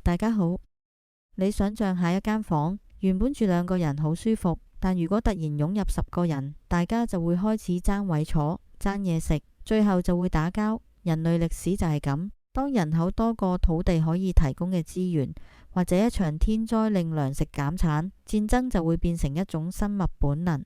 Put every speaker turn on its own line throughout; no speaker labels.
大家好。你想象下一間房，原本住2個人好舒服，但如果突然湧入10個人，大家就會開始爭位坐、爭嘢食，最後就會打交。人類歷史就係咁，當人口多過土地可以提供嘅資源，或者一場天災令糧食減產，戰爭就會變成一種生物本能。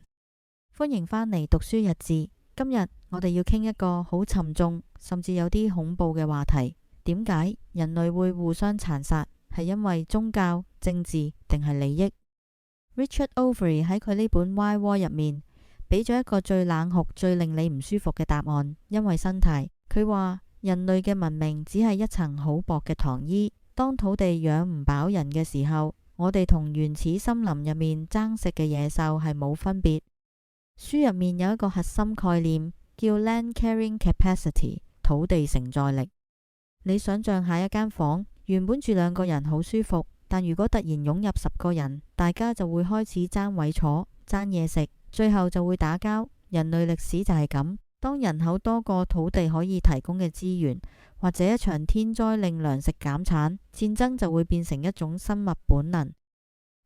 歡迎返嚟讀書日誌。今日我哋要傾一個好沉重，甚至有啲恐怖嘅話題。點解人類會互相殘殺？係因為宗教、政治定係利益？ Richard Overy 喺佢呢本 Why War 入面俾咗一個最冷酷、最令你唔舒服嘅答案。因為生態，佢話人類嘅文明只係一層好薄嘅糖衣。當土地養唔飽人嘅時候，我哋同原始森林入面爭食嘅野獸係冇分別。書入面有一個核心概念叫 Land Carrying Capacity， 土地承載力。你想象下一間房，原本住2個人好舒服，但如果突然湧入10個人，大家就會開始爭位坐、爭嘢食，最後就會打交。人類歷史就係咁，當人口多過土地可以提供嘅資源，或者一場天災令糧食減產，戰爭就會變成一種生物本能。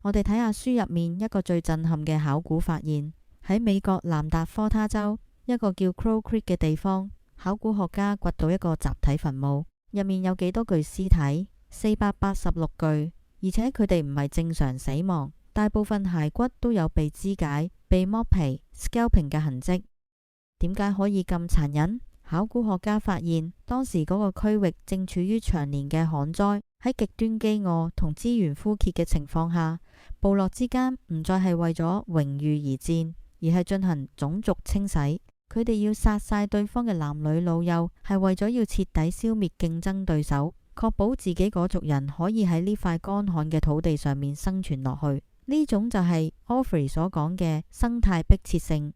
我哋睇下書入面一個最震撼嘅考古發現。喺美國南達科他州一個叫 Crow Creek 嘅地方，考古學家掘到一個集體墳墓。入面有幾多具屍體？486具，而且佢哋唔係正常死亡，大部分骸骨都有被肢解、被剝皮 scalping 嘅痕跡。點解可以咁殘忍？考古學家發現當時嗰個區域正處於長年嘅旱災，喺極端飢餓同資源枯竭嘅情況下，部落之間唔再係為咗榮譽而戰，而係進行種族清洗。佢哋要殺晒對方嘅男女老幼，係為咗要徹底消滅競爭對手，確保自己嗰族人可以喺呢塊乾旱嘅土地上面生存落去。呢種就係 Overy 所講嘅生態迫切性。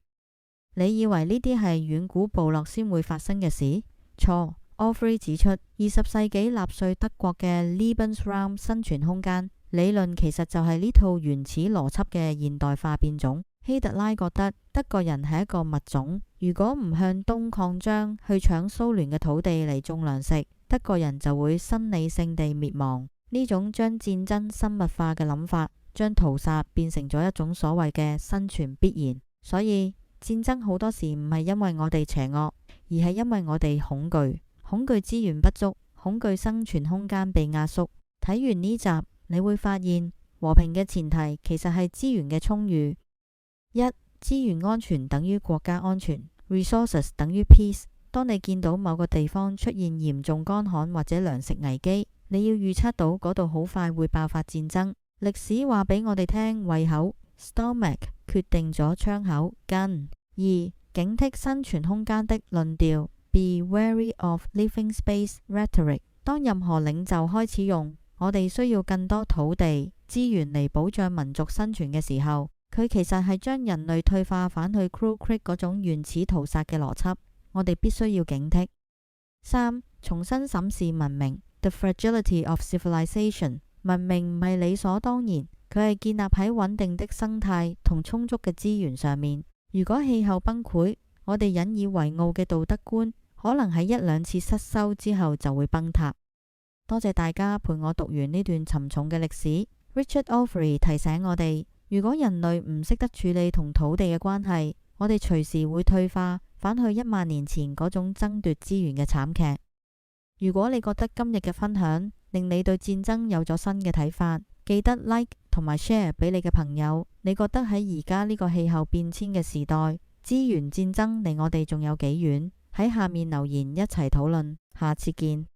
你以為呢啲係遠古部落先會發生嘅事？錯。Overy 指出，20世紀納粹德國嘅 Lebensraum 生存空間理論其實就係呢套原始邏輯嘅現代化變種。希特拉覺得德國人係一個物種，如果唔向東擴張去搶蘇聯嘅土地嚟種糧食，德國人就會生理性地滅亡。呢種將戰爭生物化嘅諗法，將屠殺變成咗一種所謂嘅生存必然。所以戰爭好多時唔係因為我哋邪惡，而係因為我哋恐懼，恐懼資源不足，恐懼生存空間被壓縮。睇完呢集，你會發現和平嘅前提其實係資源嘅充裕。資源安全等於國家安全 ，resources 等於 peace。當你見到某個地方出現嚴重乾旱或者糧食危機，你要預測到嗰度好快會爆發戰爭。歷史話俾我哋聽，胃口 stomach 決定咗槍口 gun。警惕生存空間的論調 be wary of living space rhetoric。當任何領袖開始用我哋需要更多土地資源嚟保障民族生存嘅時候，佢其實係將人類退化返去 Crow Creek 嗰種原始屠殺嘅邏輯，我哋必須要警惕。重新審視文明 The fragility of civilization。 文明唔係理所當然，佢係建立喺穩定的生態同充足嘅資源上面。如果氣候崩潰，我哋引以為傲嘅道德觀可能喺1-2次失修之後就會崩塌。多謝大家陪我讀完呢段沉重嘅歷史。Richard Overy 提醒我哋，如果人類唔識得處理同土地嘅關係，我哋隨時會退化，返去1萬年前嗰種爭奪資源嘅慘劇。如果你覺得今日嘅分享令你對戰爭有咗新嘅睇法，記得 like 同埋 share 俾你嘅朋友。你覺得喺而家呢個氣候變遷嘅時代，資源戰爭離我哋仲有幾遠？喺下面留言一齊討論。下次見。